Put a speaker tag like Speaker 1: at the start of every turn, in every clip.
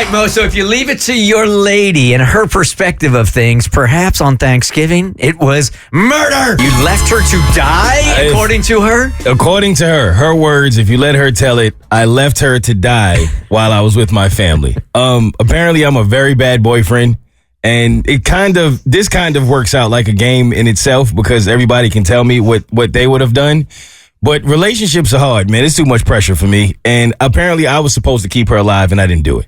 Speaker 1: right, Mo, so if you leave it to your lady and her perspective of things, perhaps on Thanksgiving, it was murder. You left her to die, according to her?
Speaker 2: According to her words, if you let her tell it, I left her to die while I was with my family. Apparently, I'm a very bad boyfriend. And this kind of works out like a game in itself because everybody can tell me what they would have done. But relationships are hard, man. It's too much pressure for me. And apparently I was supposed to keep her alive and I didn't do it.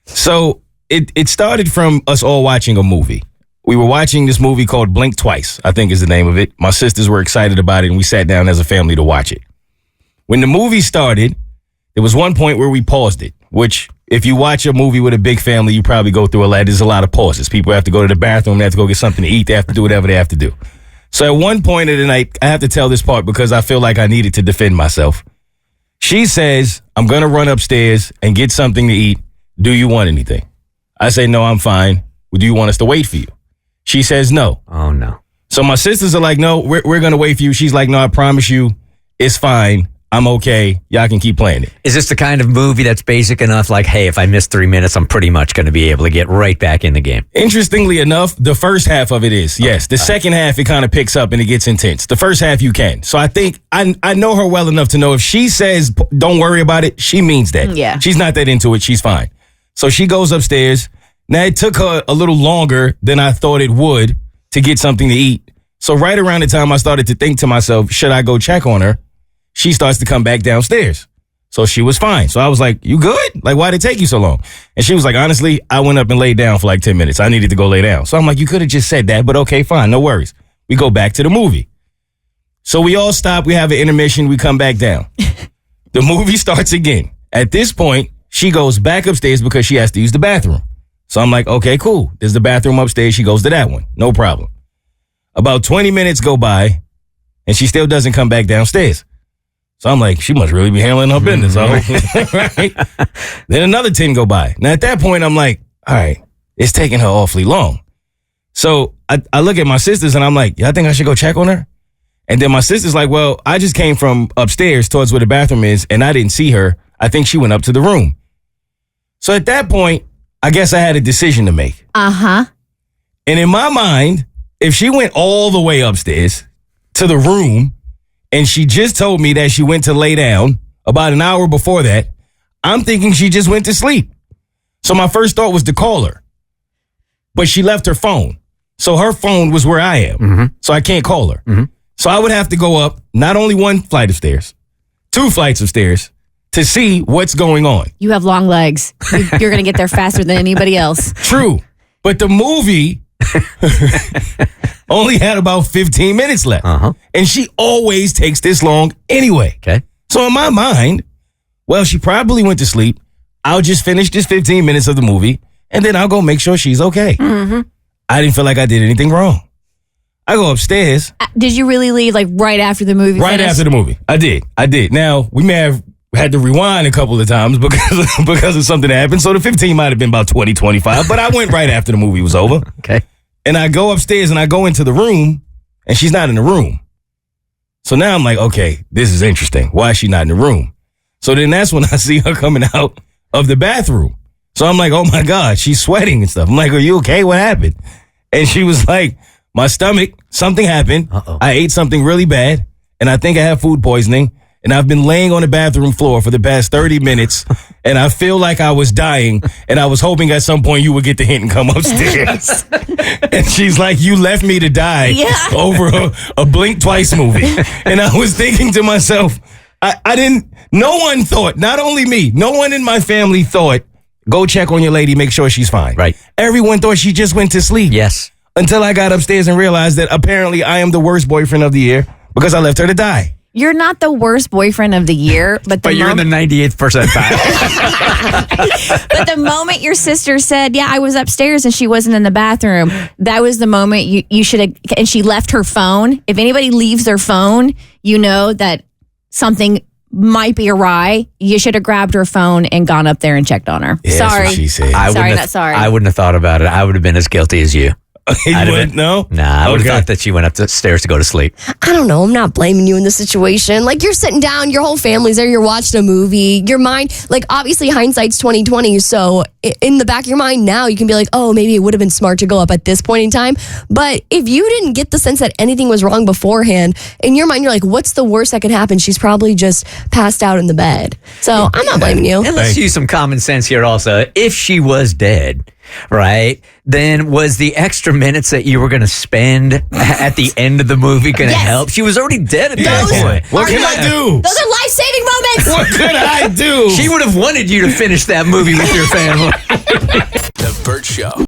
Speaker 2: So it started from us all watching a movie. We were watching this movie called Blink Twice, I think is the name of it. My sisters were excited about it and we sat down as a family to watch it. When the movie started, there was one point where we paused it, which if you watch a movie with a big family, you probably go through a lot. There's a lot of pauses. People have to go to the bathroom. They have to go get something to eat. They have to do whatever they have to do. So at one point of the night, I have to tell this part because I feel like I needed to defend myself. She says, I'm going to run upstairs and get something to eat. Do you want anything? I say, no, I'm fine. Well, do you want us to wait for you? She says, no.
Speaker 1: Oh, no.
Speaker 2: So my sisters are like, no, we're going to wait for you. She's like, no, I promise you it's fine. I'm okay. Y'all can keep playing it.
Speaker 1: Is this the kind of movie that's basic enough, like, hey, if I miss 3 minutes, I'm pretty much going to be able to get right back in the game?
Speaker 2: Interestingly enough, the first half of it is, yes. The second half, it kind of picks up and it gets intense. The first half, you can. So I think I know her well enough to know if she says, don't worry about it, she means that.
Speaker 3: Yeah.
Speaker 2: She's not that into it. She's fine. So she goes upstairs. Now, it took her a little longer than I thought it would to get something to eat. So right around the time I started to think to myself, should I go check on her? She starts to come back downstairs. So she was fine. So I was like, you good? Like, why'd it take you so long? And she was like, honestly, I went up and laid down for like 10 minutes. I needed to go lay down. So I'm like, you could have just said that, but okay, fine. No worries. We go back to the movie. So we all stop. We have an intermission. We come back down. The movie starts again. At this point, she goes back upstairs because she has to use the bathroom. So I'm like, okay, cool. There's the bathroom upstairs. She goes to that one. No problem. About 20 minutes go by and she still doesn't come back downstairs. So I'm like, she must really be handling her business. Right? Then another 10 go by. Now, at that point, I'm like, all right, it's taking her awfully long. So I look at my sisters and I'm like, yeah, I think I should go check on her. And then my sister's like, well, I just came from upstairs towards where the bathroom is and I didn't see her. I think she went up to the room. So at that point, I guess I had a decision to make.
Speaker 3: Uh-huh.
Speaker 2: And in my mind, if she went all the way upstairs to the room, and she just told me that she went to lay down about an hour before that, I'm thinking she just went to sleep. So my first thought was to call her. But she left her phone. So her phone was where I am. Mm-hmm. So I can't call her. Mm-hmm. So I would have to go up not only one flight of stairs, 2 flights of stairs to see what's going on.
Speaker 3: You have long legs. You're going to get there faster than anybody else.
Speaker 2: True. But the movie only had about 15 minutes left. Uh-huh. And she always takes this long anyway.
Speaker 1: Okay.
Speaker 2: So in my mind, well, she probably went to sleep. I'll just finish this 15 minutes of the movie, and then I'll go make sure she's okay. Mm-hmm. I didn't feel like I did anything wrong. I go upstairs.
Speaker 3: Did you really leave like right after the movie
Speaker 2: Right
Speaker 3: finished?
Speaker 2: after the movie. I did. Now, we may have had to rewind a couple of times because of something that happened. So the 15 might have been about 20, 25, but I went right after the movie was over.
Speaker 1: Okay.
Speaker 2: And I go upstairs and I go into the room and she's not in the room. So now I'm like, okay, this is interesting. Why is she not in the room? So then that's when I see her coming out of the bathroom. So I'm like, oh my God, she's sweating and stuff. I'm like, are you okay? What happened? And she was like, my stomach, something happened. Uh-oh. I ate something really bad and I think I have food poisoning. And I've been laying on the bathroom floor for the past 30 minutes, and I feel like I was dying, and I was hoping at some point you would get the hint and come upstairs. And she's like, you left me to die over a Blink Twice movie. And I was thinking to myself, no one thought, not only me, no one in my family thought, go check on your lady, make sure she's fine.
Speaker 1: Right.
Speaker 2: Everyone thought she just went to sleep.
Speaker 1: Yes.
Speaker 2: Until I got upstairs and realized that apparently I am the worst boyfriend of the year because I left her to die.
Speaker 3: You're not the worst boyfriend of the year, but
Speaker 1: you're in the 98th percentile.
Speaker 3: But the moment your sister said, yeah, I was upstairs and she wasn't in the bathroom, that was the moment you should have, and she left her phone. If anybody leaves their phone, you know that something might be awry. You should have grabbed her phone and gone up there and checked on her.
Speaker 2: Yeah,
Speaker 3: sorry.
Speaker 2: that's what she said.
Speaker 3: Sorry, not sorry.
Speaker 1: I wouldn't have thought about it. I would have been as guilty as you. I'd have been-
Speaker 2: No?
Speaker 1: Nah, I would have
Speaker 2: Okay.
Speaker 1: thought that she went up the stairs to go to sleep.
Speaker 4: I don't know. I'm not blaming you in this situation. Like, you're sitting down, your whole family's there, you're watching a movie. Your mind, like, obviously hindsight's 2020. So in the back of your mind now, you can be like, oh, maybe it would have been smart to go up at this point in time. But if you didn't get the sense that anything was wrong beforehand, in your mind, you're like, what's the worst that could happen? She's probably just passed out in the bed. So I'm not blaming you.
Speaker 1: And let's
Speaker 2: Thank
Speaker 1: use some common sense here also. If she was dead, right, then was the extra minutes that you were going to spend at the end of the movie going to
Speaker 4: Yes.
Speaker 1: help? She was already dead at that
Speaker 4: Those
Speaker 1: point.
Speaker 2: What can I do?
Speaker 4: Those are life-saving moments.
Speaker 2: What could I do?
Speaker 1: She would have wanted you to finish that movie with your family.
Speaker 5: The Bert Show.